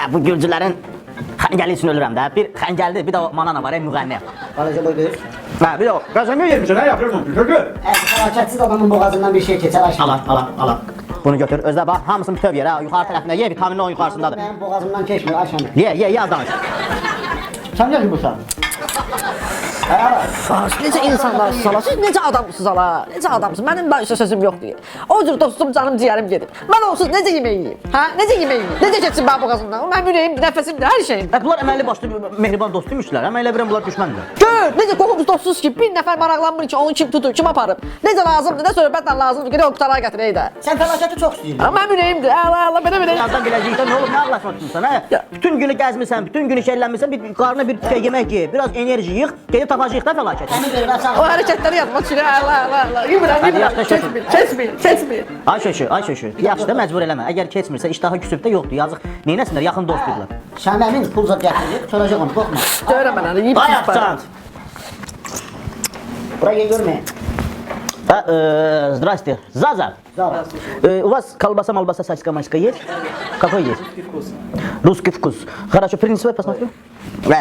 Bu Gürcülərin xəngəli üçün ölürəm də. Bir xəngəldir, bir də o manana var, müğənni. Balaca boy göğüs. Bir de o qaşanqı yemişsin, nə yapıyorsun? Götür. Felaketsiz adamın boğazından bir şey keçer aşağı. Al. Bunu götür, özdə bax, hamısını bütöv yer, yuxarı tərəfində ye, vitaminli onun yuxarısındadır. Benim boğazımdan geçmiyor aşağı. Ye, az danış. Sen ne yumursan? Necə insanlarsınız ala, siz necə adamsınız ala, necə adamsınız, mənim başqa sözüm yox deyir. O cür dostum, canım, ciyərim gedib. Mən onsuz necə yemək yiyeyim, hə? Necə yemək yiyeyim, necə keçsin mənim boğazımdan, mənim ürəyimdir, nəfəsimdir, hər şeyim. Bunlar əməlli başlı mehriban dostuymuşlar, əməlli bilən bunlar düşməndir. Gör, necə qohumuz dostsuz ki, bir nəfər maraqlanmır ki, onu kim tutur, kim aparıb. Necə lazımdır, nə söhbətlə lazımdır, gedək o qutara gətirək də. Sen felaketi çok istiyorsun. Amma mənim ürəyimdir, Allah, belə. Yazdan biləcəkdə nə olub, nə ağlaşma tutmuşsan, hə? Bütün günü gəzmirsən, bütün günü şeylənmirsən, bir qarnına bir tükə yemək ye, biraz enerji yığ, gedib tapacağıq da fəlakət. Seni verirler O sana. hərəkətləri yadıma düşür, Allah. Yemürəm, keçmir. Ay şöşü, yaxşı da məcbur eləmə. Əgər keçmirsə, iştahı küsüb də yoxdur, yazıq. Neynəsinlər, yaxın dostdurlar. Sen emin pul zat getirecek, soracak onu, korkma. Görəm mən, yiyib Bayağı çant. Buraya görmeyin. Здрасте. Заза. Zara. У вас колбаса, малбаса, сосиска, майска есть? Какой есть? Русский вкус. Хорошо, принеси, посмотрю.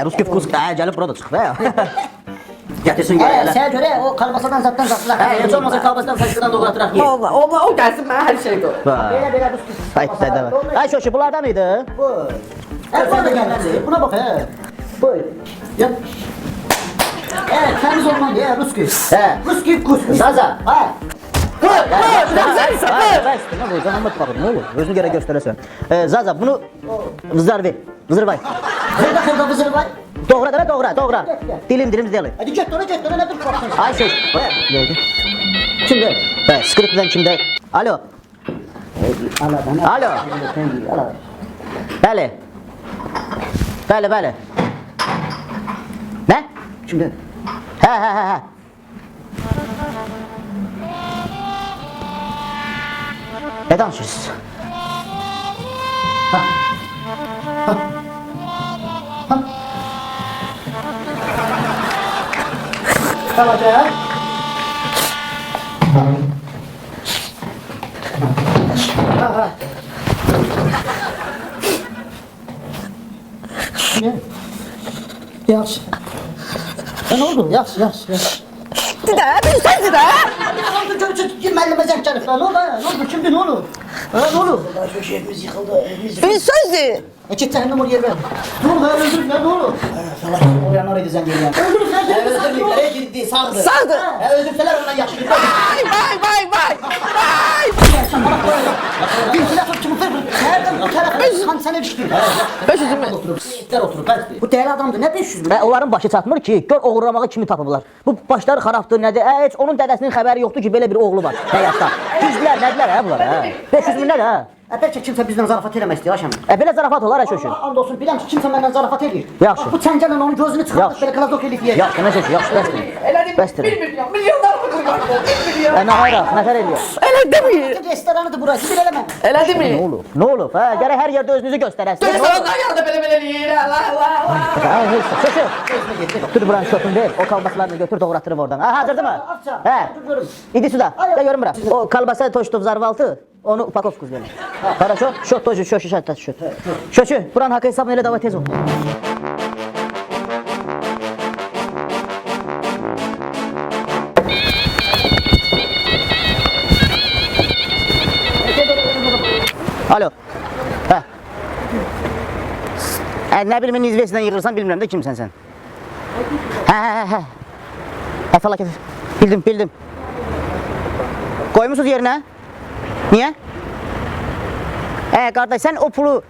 Русский вкус. Gəlib burada çıx və. Gətirsin görə. Sana göre o kalbasadan zaten zatlar. Heç olmasa kalbasadan saçıdan doğratıraq ye. O gəlsin mənə hər şey qoy. Böyle Rus. Ay şoşu, bunlardan mıydı? Bu. Sen de gelmedi. Buna bak he. Bu. Yap. Evet, temiz olmalı ya Ruski. He. Ruski kus. Zaza. Ha. Ne olur? Özünü görə göstərəsən. Zaza, bunu vızar ver. Vızır vay. Kırda vızır var. Doğra. Dilim deli. Hadi get ona ne dur baksana. Ay şoş. Neydi? Kimde? Skriptdən kimdə? Alo. Alo. Bəli. Nə? Şimdi. Hə. Ne danışırsınız? Kalacak. Yaxşı. Ne oldu? Yaxşı. Didə, bir sözdür də. Ne oldu? Girməlləmə zəng gəlib. Ne oldu? Şimdi ne olur? Ne olur? Köşeyimiz yıkıldı. Bir sözdür. Git cehennem oraya ver. Ne olur? Öldürün. Ne olur? Salak. Oraya zəng gələyəm. Öldürün. Öldürün. Nereye gitti? Sağdı. Öldürseler ondan yaxşı. Vay. Nereden bu tarafa? Sənə düşdü. 500 mü? İtlər oturub. Bu dəyərli adamdır. Nə 500 mü? Onların başı çatmır ki, gör oğurlamağı kimi tapıblar. Bu başları xarabdır, nədir? Heç onun dədəsinin xəbəri yoxdur ki, belə bir oğlu var həyatda. Düzdülər, nədilər bunlar? 500 min nədir ha? Bəlkə kimsə bizdən zarafat eləmək istəyir Aşam. Belə zarafat olar şöşün. And olsun biləm ki kimsə məndən zarafat eləyir. Yaxşı. Bu çəngəllə onun gözünü çıxardıq belə klazok eləyib yeyək. Yaxşı, nə şöşü, yaxşı, bəsdir. Bəsdir. 1 milyon, milyonlar mı qurban? 1 milyon. Nə hayraq, nətər eləyir? Elə demir. Restoranıdır burası, bir eləmə. Elə demir. Nə olub? Gərək hər yerdə özünüzü göstərəsiniz. Restorandan yanında belə eləyir. Allah. Şöşü. Dur buranın şöpünü ver. O kalbasalarını götür doğratırım oradan. Hazırdı mı? İdi suda. Ya görün bura. O kalbasa toştov zarvaltı. Onu upakovku verin. Хорошо? Счет тоже, счет. Şöşü, buranın hakkı hesabını elə davay tez ol. Alo. Ne bileyim izvesinden yığırsan bilmirəm də kimsən sən. Hə. Felaket. Bildim. Koymuşsunuz yerine. Niye? Qardaş, sən o pulu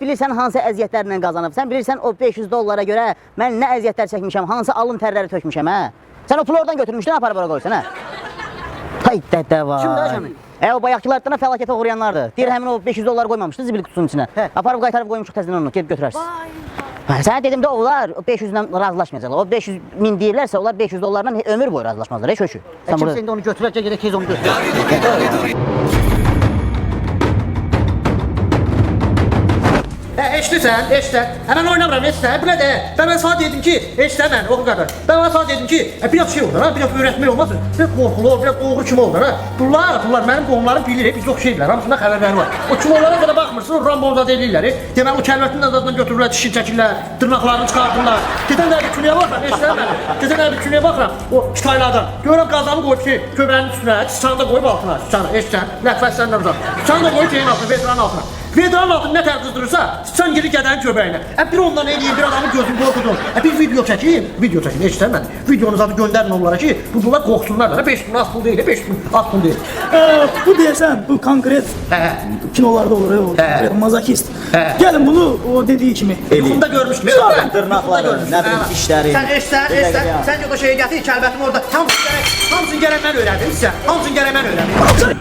bilirsən hansı əziyyətlərlə qazanıb. Sən bilirsən o 500 dollara görə mən nə əziyyətlər çəkmişəm, hansı alın tərləri tökmüşəm, hə? Sən o pulu oradan götürmüşdün, aparıb ora qoysan, hə? Hay dədə var. Kimdir Aşamin? O bayaqçılardan fəlakətə uğrayanlardır. Deyir həmin o 500 dollar qoymamışdı zibil kutusunun içinə. Aparıb qaytarıb qoymuşuq təzədən onu, gedib götürərsiniz. Sənə dedim də onlar 500-dən razılaşmayacaqlar. O 500 min deyirlərsə onlar 500 dollarla ömür boyu razılaşmazlar, şöşü. Kimsə indi onu götürəcək, gedək tez onu götürək. eşitsən, eşitsən. Mən oynamıram, eşitsən. Bu nədir? Ben sana dedim ki, eşitsən mən, o qədər. Ben sana dedim ki, biraz şey olur ha, biraz öyrətmək olmasın. Biraz qorxulu, biraz qoğru kim olur ha. Bunlar mənim qohumlarım bilir, biz çox şeydirlər. Hamısında xəbərləri var. O kim onlara qədər baxmırsın, Rambonzad eləyirlər. Demək o kəlmətin azadından götürürlər, dişini çəkirlər, dırnaqlarını çıxartırlar. Gedən də bir künəyə baxıram, eşitsən mən. Gedən də bir künəyə baxıram, o kitaylardan. Görürəm qazanı qoyub ki, köbənin üstünə, sıçanı da qoyub altına, sıçanı, eşitsən. Ləfəs səndən uzaq. Sıçanı da qoyub yerin altına, veteranın altına. Veteranın altını nə tər qızdırırsa, sıçan geri gədənin köbəyinə. Bir ondan eləyim, bir adamın gözünü qorxudun. Bir video çəkeyim, eşitsən mən. Videonuz adı göndərin onlara ki, bunlar qorxsunlar da. 5 gün az pul deyil, 5 gün az pul deyil. Bu deyəsən, bu konkret kinolarda olur, o mazokist. Gəlin bunu o dediği kimi eləyin. Bunda görmüşdüm. Dırnaqları, nə bilim dişləri. Sən eşitsən, sən o şeyə gətir, kəlbətimi orada. Hamısını gərək mən öyrəndim sizə. Hamısını gərək mən öyrəndim.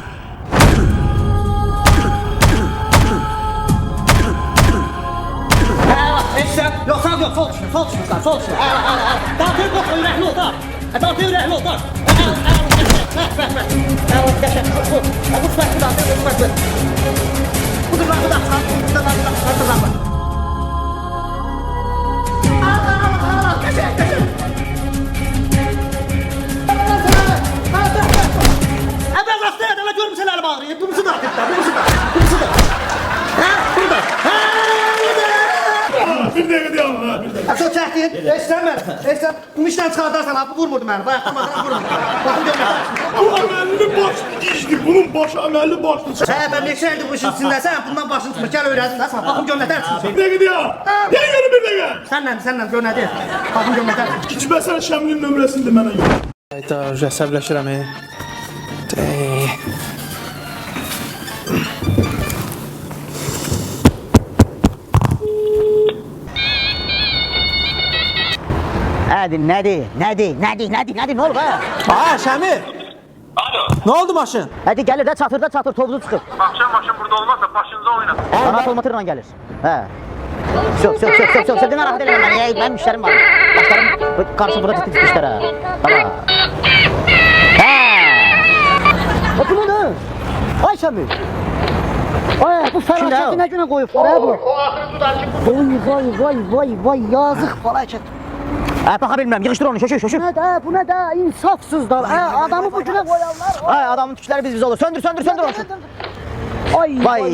Eşitsən, yox, sağ yox, sol düşün, sol düşün. Dağıtır qox, ürəkli ol da. Dağıtır ürəkli ol da. Bu fərqli dağıtır, bu fərqli. Bu dırnaqlı dağıtır, bu dırnaqlı. Əvvəl rastı edələ görmüsən əlim ağrıyır. Bumusu da atır da, bumusu da. Burada. Bir dəqiqə deyəm ha. Çok çəkdin, eşitsən mən. Eşitsən, bunu işdən çıxardarsan, bu vurmurdu məni. Bayaqlamadan vurmurdu. Baxın görmürəm. Bu əməlli başlı işdir, bunun başı əməlli başlı. Ben neçə ildir bu işin içindəsən, bundan başını tutmur. Gəl öyrədim də sən. Baxın gör nətər çıxmışsın. Bir dəqiqə deyəm. Deyəm bir dəqiqə. Sənlə gör nədir. Baxın gör nətər çıxmışsın. İçməsən Şəmlin nömrəsini də mənə yox. Hayda, əsəbləşirəm. Nədir, nə olub ha? Aa, Şəmi! Alo. Ne oldu maşın? Hadi gəlir də çatır, topuzu çıxıb. Maşın burada olmazsa başınıza oynat. Qanat motorla gəlir. Hə. Çox, sən narahat eləmə məni, mənim işlərim var. Başlarım qarşı burada titik işlərə. Baba. Hə. Bu ne? Ayşəmi. Ay, bu fəlakəti nə günə qoyublar, hə bu? O axırı dudar ki, Vay, yazıq fəlakət. Baxa bilmirəm, yığışdır onu, şöşür. Bu nə də, insafsızlar, adamı bu günə qoyarlar. Adamın tükləri biz olur. Söndür onu. Vay.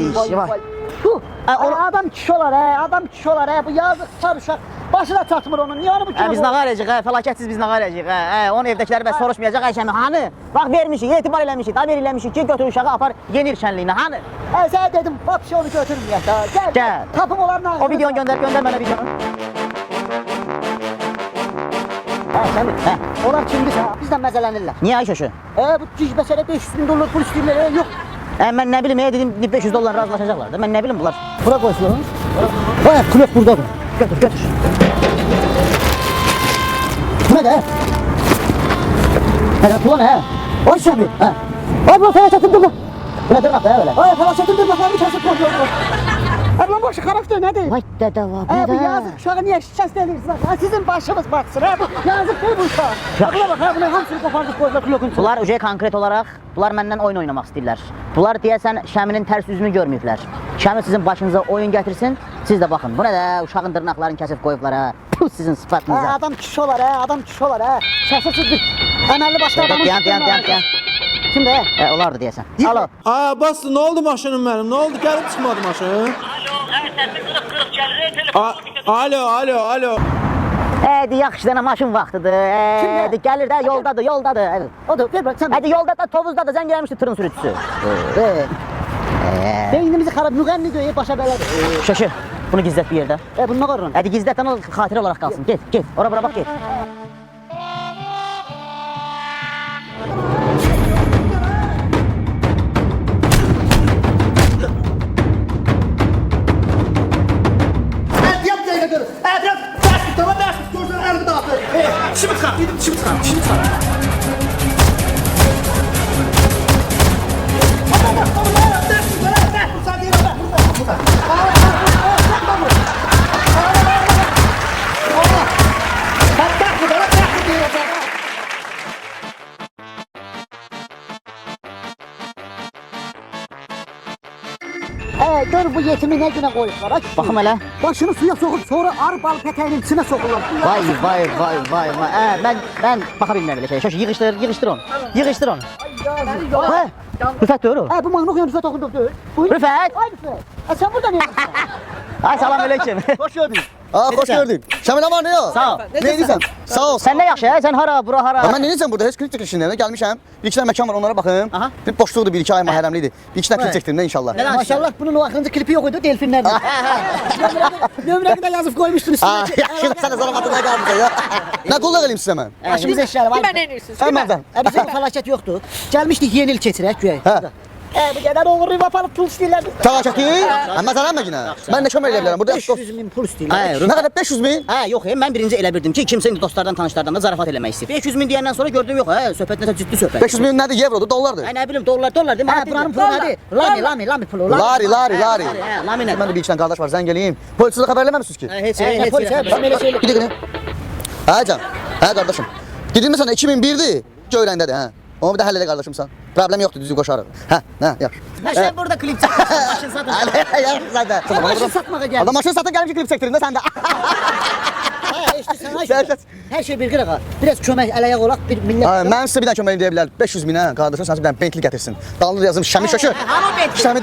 Puh, onu- adam kişi olar, bu yazıq sar uşaq. Başı da çatmır onun, niyə onu bu günə Biz nağa eləyəcək, fəlakətsiz biz nağa eləyəcək. Onun evdəkiləri bəs soruşmayacaq, Ayşəmi, hanı? Bax vermişik, etibar eləmişik, haber eləmişik ki, götür uşağı apar yenir şənliyinə, hanı? Sənə dedim, vapşı onu götürməyək da. Gəl. Tapım onların ağzını. O videonu göndər mənə videonu. Ayşəmi, Onlar kimdirsə, bizdən məzələnirlər. niyə Ayşəşü? Bu cicbəsərə 500 $500 pul istəyirlər, yox. Mən nə bilim, dedim $500 razılaşacaqlar da, mən nə bilim bunlar. Bura qoysun. Kulak buradadır. Götür. Bu ne de? Ulan he. Ay Şəmi. Ay bu fəlakətin durma. Bu nə dırnaq da, öyle? Ay fəlakətin durmaqlarını kəsib qoyuyor. Ay lan başı karakter nedir? Vay dədə var, Bu yazık uşağı niye şikəst edirsiniz? Sizin başınız batsın. Bu yazık değil bu uşaq. Buna bak, buna hamısını qopardık qoydular kulokun. Bunlar ücə konkret olaraq, bunlar məndən oyun oynamaq istəyirlər. Bunlar deyəsən Şəminin tərs üzünü görməyiblər. Şəmi sizin başınıza oyun gətirsin, siz də baxın. Bu nə də, uşağın dırnaqlarını kəsib qoyublar ha. Puh, sizin sıfatınıza. Adam kişi olar, adam kişi olar. Şəsəsizdir. Əməlli başlı adamın. Dayan. Kimdə? Olardı deyəsən. Alo. Aa, bastı, ne oldu maşının benim? Ne oldu? Gelip çıkmadı maşın. Alo, səsi qırıq gəlir, telefon. Alo. Yaxşı dənə maşın vaxtıdır. Gəlir də, yoldadır. Odur, ver bak sen. Hadi yoldadır, tovuzdadır, zəng gəlmişdir tırın sürücüsü. Beynimizi xarab, müğənni döyüb başa belədir. Şaşı, bunu gizlət bir yerdə. Bunu ne qarırın? Hadi gizlətdən o xatirə olaraq qalsın. Get. Ora bura bax, get. Yap dəqiqə görür. Biraz dərs tut, görsən əlimi dağıtır. Dişimi çıxar. Gör bu yetimi ne günə qoyublar? Ay, Baxım elə. başını suya sokup sonra arı bal pətəyinin içine sokurlar. Vay. Ben baxa bilmirəm belə şey. Şoş yığışdır onu. Yığışdır onu. Hə? Rüfət deyir o. Bu mahnı oxuyan Rüfət oxunduq deyil. Buyurun. Rüfət. Ay Rüfət. Sen burada ne yapıyorsun? Ay salam aleyküm. Hoş geldin. Aa, hoş gördük. Şamil aman ne o? Sağ ol. Ne edirsən? Sağ ol. Sən nə yaxşı hə? Sən hara, bura hara? Mən nə edirsən burada? Heç klip çəkilişindən gəlmişəm. Bir iki dənə məkan var, onlara baxım. Aha. Bir boşluqdur, bir iki ay məhərrəmlidir. Bir iki dənə klip çəkdirim də inşallah. Maşallah bunun o axırıncı klipi yok idi delfinlerden. Nömrəni də yazıb qoymuşdun Aa, üstüne. yaxşı, sən də zarafatına qalmışsan ya. Nə qullaq eləyim sizə mən? Başımız eşyalı var. Kimə nə edirsiniz? Həmən. Bizə fəlakət yoxdur. Gəlmişdik yeni il keçirək güya. Hə. Bu qədər oğurlayıb aparıb pul istəyirlər. Fəlakəti? Amma zarar mı yenə? Mən nə kömək edə bilərəm? Burada 500 min pul istəyirlər. Ay, nə qədər 500 min? Hə, yox, mən birinci elə bildim ki, kimsə indi dostlardan, tanışlardan da zarafat eləmək istəyir. 500 min deyəndən sonra gördüm yox, hə, söhbət nəsə ciddi söhbət. 500 min nədir? Evrodur, dollardır. Ay, nə bilim, dollar deyil, Hə, buranın pulu nədir? Lami pulu. Lari. Hə, lamin Mən də bir iki dənə qardaş var, zəng eləyim. Polisə xəbər eləməmisiniz ki? Heç Polis bizim elə şey. Bir dəqiqə. Hə can. Hə qardaşım. Dedim məsələn 2001-dir. Göyrəndədir, hə. Onu bir də həll elə qardaşımsan. Problem yoxdur, düzgün qoşarıq. Hə, yaxşı. Sən burada klip çəkirsən, maşın satın. Yaxşı zaten. Maşın satmağa gəlmiş. Adam maşın satın gəlmiş klip çəkdirin də sən də. Hər şey bir qırağa. Biraz kömək ələyaq olaq bir millət. Hə, mən sizə bir dənə kömək edə bilər. 500 minə qardaşım sən bir dənə Bentley gətirsin. Dalında yazım Şəmi şöşü. Şəmi.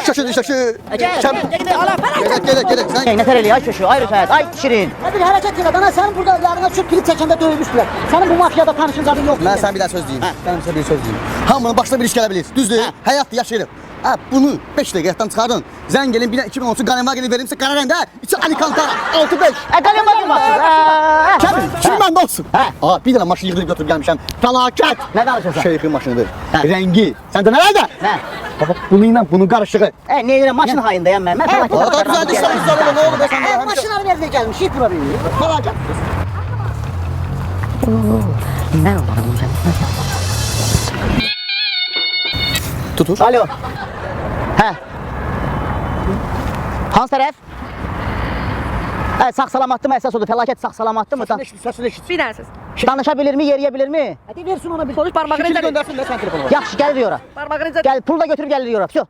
Şöşü. Gəl. Sən Nətər eləyir, ay köşü, ay Rüfət, ay Şirin. Bir hərəkət elə. Dana sənin burada yarına şu klip çəkəndə döymüşdülər. Sənin bu mafiyada tanışın zadın yoxdur. mən sən bir dənə söz deyim. Mən sizə bir söz deyim. Hamının başına bir iş gələ bilir. Düzdür? Həyatdır, yaşayırıq. Hə, bunu 5 dəqiqə yaddan çıxardın. Zəng gelin bir dənə 2013 Qanemvagini verim sizə qara rəngdə. İçi Alicantara 6-5. Qalem baxın. Kəmin, kim məndə olsun? Aa, bir dənə maşın yığdırıb götürüb gəlmişəm. Fəlakət. Nə danışırsan? Şeyxin maşınıdır. Rəngi. Səndə nələrdə? Nə? Bax, bunu ilə bunun qarışığı. Nə edirəm, maşın hayındayam mən. Mən Aa, da düzəldi işlər, nə oldu be sən? Maşınlar nerede gəlmiş? Bura bir. Fəlakət. Nə oldu sən? Tutur. Alo. Hə. Hansı tərəf? Hə, sağ-salamatdırmı əsas odur? Fəlakət sağ-salamatdırmı? Səsini eşit. Bir dənəsiz. Danışa bilirmi, yeriyə bilirmi? Hadi versin ona bir. Konuş parmağını Şimdi izle. göndərsin də sən telefonu. Yaxşı, gəlir ora. Parmağını izle. Gəl, pulu da götürüb gəlir ora. Всё,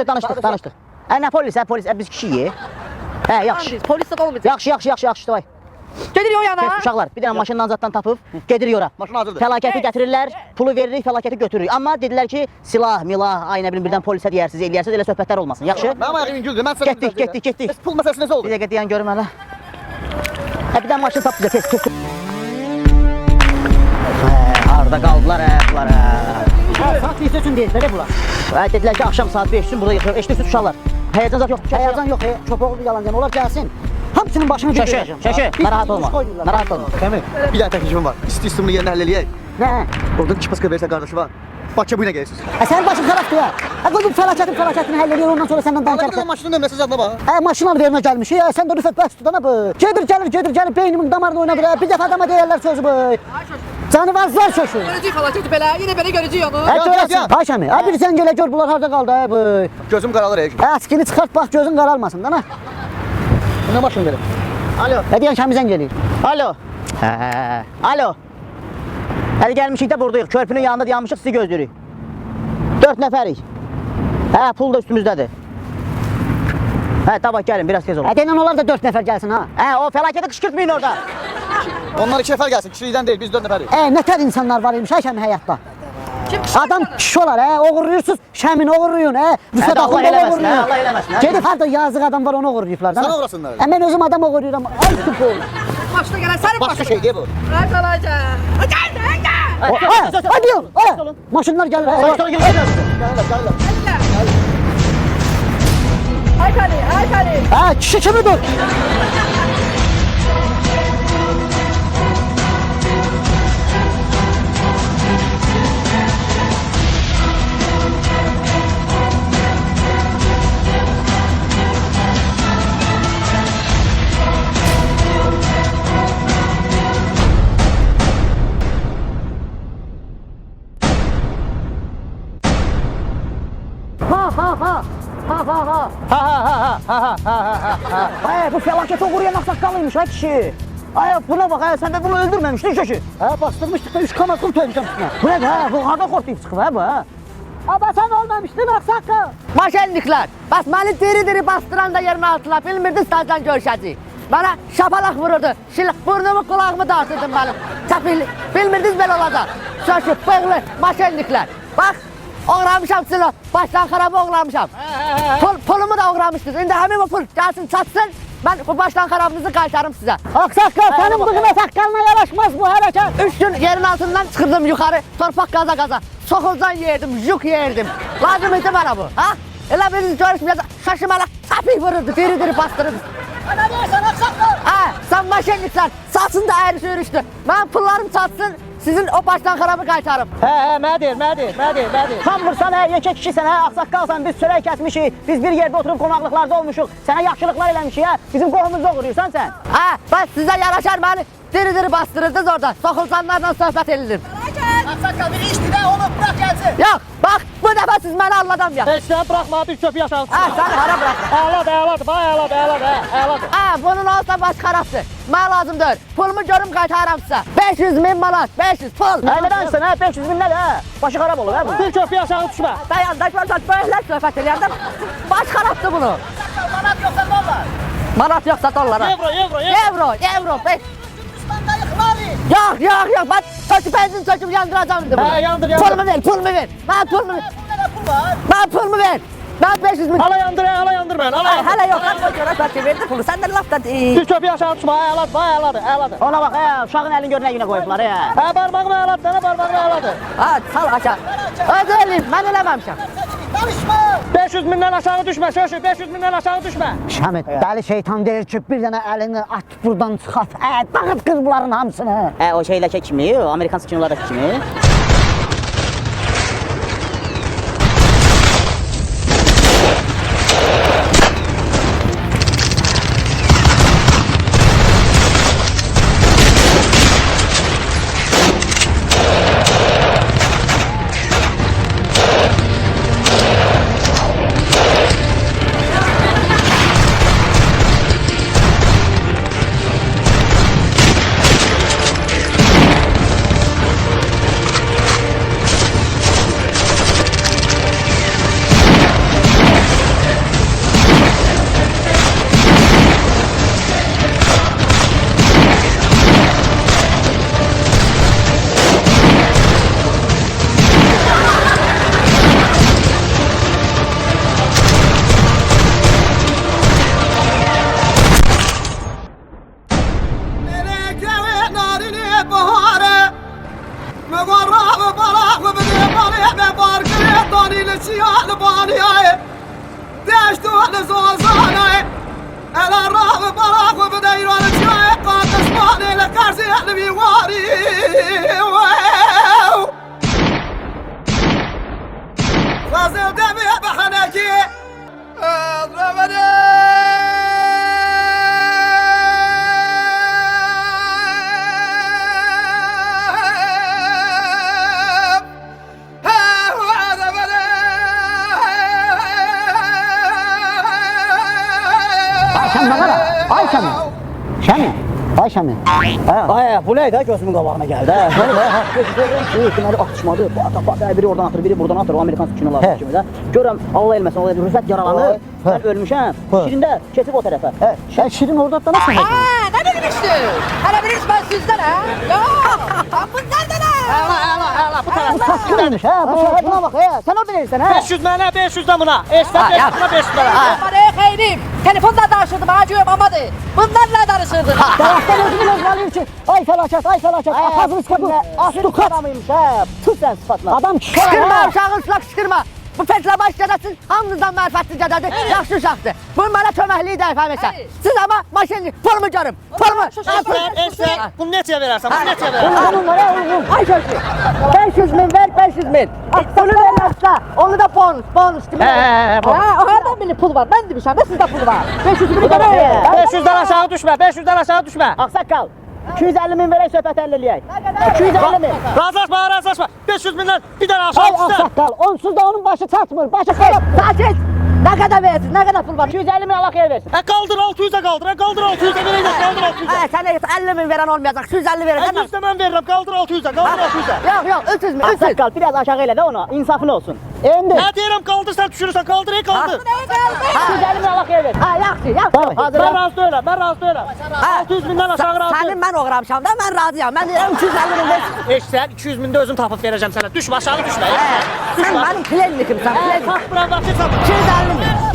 danışdıq. Nə polis, polis, biz kişiyik. Hə, yaxşı. Polis de olmayacak. Yaxşı, davay. Gelir o yana. Tez uşaqlar, bir dənə maşından zaddan tapıb gedirik ora. Maşın hazırdır. Fəlakəti gətirirlər, pulu veririk, fəlakəti götürürük. Amma dedilər ki, silah, milah, ay nə bilim birdən polisə deyərsiniz, eləyərsiniz, elə söhbətlər olmasın. Yaxşı? Mənim ayağım güldü. Mən sənə Getdik. Bəs pul məsələsi necə oldu? Bir dəqiqə deyən görüm hələ. Hə, bir dənə maşın tap bizə, tez. Harda qaldılar bunlar? Saat 5 üçün deyil, belə bunlar. Dedilər ki, axşam saat 5 üçün burada yıxılır. Eşidirsiniz uşaqlar. Həyəcan zat yoxdur. Həyəcan yox, çopoğlu yalancan. Onlar gəlsin. Hamısının başını Şəşə, narahat olma. Kəmi, bir dənə təklifim var. İsti-istimli yerini həll eləyək. Nə? Oradan 2 paska versə qardaşı var. Bakıya bu ilə gəlirsiniz. Sənin başın xarabdır ya. Qoy bu fəlakətini həll edir, ondan sonra səndən Bana bir danışarıq. də maşının nömrəsi zadına bax. Maşınlar vermə gəlmiş. Sən də Rüfət bəsdir dana bu. Gedir, beynimin damarını oynadır. Bir dəfə adama deyərlər sözü bu. Canıvazlar şoşu. Görəcəyik fəlakəti belə. Yine belə görəcəyik onu. Gel. Ayşəmi, bir sən gələ gör bunlar harda qaldı bu. Gözüm qaralır. Askini çıxart bax gözün qaralmasın dana. Nə maşın verir? Alo. Deyən kimi zəng eləyir. Alo. Alo. Hadi gəlmişik də buradayıq. Körpünün yanında dayanmışıq, sizi gözləyirik. 4 nəfərik. Hə, pul da üstümüzdədir. Hə, tabak gəlin, biraz tez olun. Deyən onlar da 4 nəfər gəlsin ha. Hə, o fəlakəti qışqırtmayın orada. Onlar 2 nəfər gəlsin. Kişilikdən deyil, biz 4 nəfərik. Nətər insanlar var imiş Ayşəmi həyatda. Adam kişi olar, oğurluyursunuz, Şəmini oğurluyun, Rüfət Allah Axunda eləməsin, oğurluyun. Allah eləməsin. Gedib harda yazıq adam var onu oğurluyublar. Sən oğurlasınlar. Mən özüm adam oğurluyuram. Ay kupol. Başına gelen senin Başqa şey deyil bu. Bırak alacağım. Hadi yol. Maşınlar gəlir. Ay Kali. Kişi kimi dur. Bu fəlakət uğrayan ağsaqqalıymış ha kişi. Ay buna bax, sən də bunu öldürməmişdin köşü. Bastırmışdık da 3 kanat kum töymüşəm üstünə. Bu nədir ha? Bu harda qortlayıb çıxıb ha bu ha? Ama sen olmamıştın aksaqqal. Maşenlikler. Bas məni diri-diri bastıran da yerin altına. Bilmirdi stajdan görüşəcəyik. Bana şapalaq vururdu. Şilik burnumu kulağımı dartırdın benim. Çapil. Bilmirdiniz böyle olacak. Şaşıp bığlı maşenlikler. Bak uğramışam sizi. Baştan xarabı uğramışam. Pulumu da uğramışdınız. İndi həmin o pul gelsin çatsın. Ben bu baştan xarabınızı qaytarım size. Aksaqqal, senin bığına saqqalına yaraşmaz bu hərəkət. 3 gün yerin altından çıxırdım yukarı. Torpaq qaza. Soxulcan yerdim, juk yerdim. Lazım idi bana bu. Ha? Elə biriniz görüşməyəcək. Şaşımalaq çapik vururdu. Diri-diri bastırırdı. Ana deyirsən aksaqqal. Ha, sen maşenlikler. Saçın da ayrı sürüştü. Ben pullarım satsın. Sizin o baştan xarabı qaytarım. Mənə deyir. Tam vursan, yekə kişisən, ağsaqqalsan, biz çörək kəsmişik, biz bir yerdə oturub qonaqlıqlarda olmuşuq, sənə yaxşılıqlar eləmişik, bizim qohumuzda uğruyursan sən. Ha, bak size yaraşar beni. Diri-diri bastırırdınız orada. Sokulcanlarla sohbet edilir. Aksaqqal bir işdi də, onu bırak gəlsin. Yok, bak bu defa siz beni alladam ya. Heç sən buraxma, bir köp yaşansın. Ha, seni hara bırakın. Əladır, əladır. Ha, bunun olsa baş xarabdır. Mənə lazım deyil. Pulumu görüm qaytaram sizə. 500 min manat, 500 pul. Nə danışsan, 500 min nədir, başı xarab olur, bu. Bir köp aşağı düşmə. Dayan, böyüklər söhbət eləyəndə baş xarabdır bunu. Manat yoxsa dollar. Manat yoxsa dollara. Euro. Düşmanda yıxmalı. Yok. Ben söküp benzin söküp yandıracağım bunu. yandır. Pulumu ver. Bana pulumu ver. Burada pul var. Bana pulumu ver. Ben 500 min. Hala yandır mən, hala Ay, yandır. hele yok. Ben koyuyorum. Ben verdim pulu. Sen de laf da değil. Bir köp aşağı düşmə, əladır. Ona bax, uşağın əlini gör nə günə qoyublar, Barmağını əladır, barmağını əladır. Ha, sal aşağı. Özür eləyim. Ben eləməmişəm. Danışma. 500 mindən aşağı düşmə, Şöşü, 500 mindən aşağı düşmə. Şamit, dəli şeytan deyir ki, bir dənə əlini at buradan çıxart. Dağıt qız bunların hamısını. O şeyləki kimi, o Amerikan kinolardakı kimi. Şamil. Bu neydi? Gözümün qabağına gəldi. Deməli atışmadı. Biri oradan atır, biri buradan atır. O Amerikan kinoları kimi də. Görürəm, Allah elməsin, o rüzət yaralanır. Mən ölmüşəm. Şirin də keçib o tərəfə. Şirin orada atlanırsan. Ne bilmiştin? Hele biliriz ben sizden ha. Yok. Bunlardan ha. Bu tərəfə. Saçkınmış buna bak. Sen orada değilsin 500 mənə, 500 də buna. Eşdə 500 buna, 500 mənə. Aman xeyrim. Telefonda danışırdım ha güyüm amadı. Bunlarla danışırdın. Taraftan özümün özmalıyım ki. Ay felaket. Atazını sıkıntı. Astukat. Adamıymış, tut sen sıfatla. Adam Kışkırma uşağın sulak kışkırma. Bu Petrabaş cədəsin hamınızdan mərfətli cədədir. Yaxşı uşaqdır. Bu mənə köməkliyi də efəməsən. Siz ama maşinli pulumu görüm. Pulumu. Eşdə, bunu neçəyə verərsən, bunu neçəyə verərsən? Bunun var ya. Ay çocuğu. 500 min ver 500 min. Bunu vermezse onu da bonus gibi. O herden biri pul var. Ben demişim de sizde pul var. 500 bin de ver. 500'dən aşağı düşmə, 500'dən aşağı düşmə. Ağsaqqal, 250 min verək söhbət həll eləyək. 250 min. Razılaşma. 500 mindən bir dənə Ay aşağı düşsə. aksaqqal. Onsuz da onun başı çatmır. Başı xarab. Sakin. Ne kadar versin? Ne kadar pul var? 250 min Allah xeyir versin. Qaldır 600'ə qaldır, qaldır 600'ə verəcək, qaldır 600'ə. Sen 50 bin veren olmayacak. 150 vereceksin. 100 də mən verirəm, qaldır 600'ə, qaldır 600'ə. Yok 300 bin. 300. Ağsaqqal, biraz aşağı elə də onu, insafın olsun. Endi. Nə deyirəm, qaldır, sən düşürürsən, qaldır, qaldır. Güzelim Allah verir. Ha yaxşı, yaxşı. Tamam, Hazır. Mən razı deyiləm, mən razı deyiləm. 600 mindən aşağı razı Sənin deyiləm. mən uğramışam da, mən razıyam. Mən deyirəm 250 min ver. Eşsən, 200 mində özüm tapıb verəcəm sənə. Düşmə, aşağı düşmə. Sən mənim klinikimsən, klinik. Tax, buran vaxtı 250 min.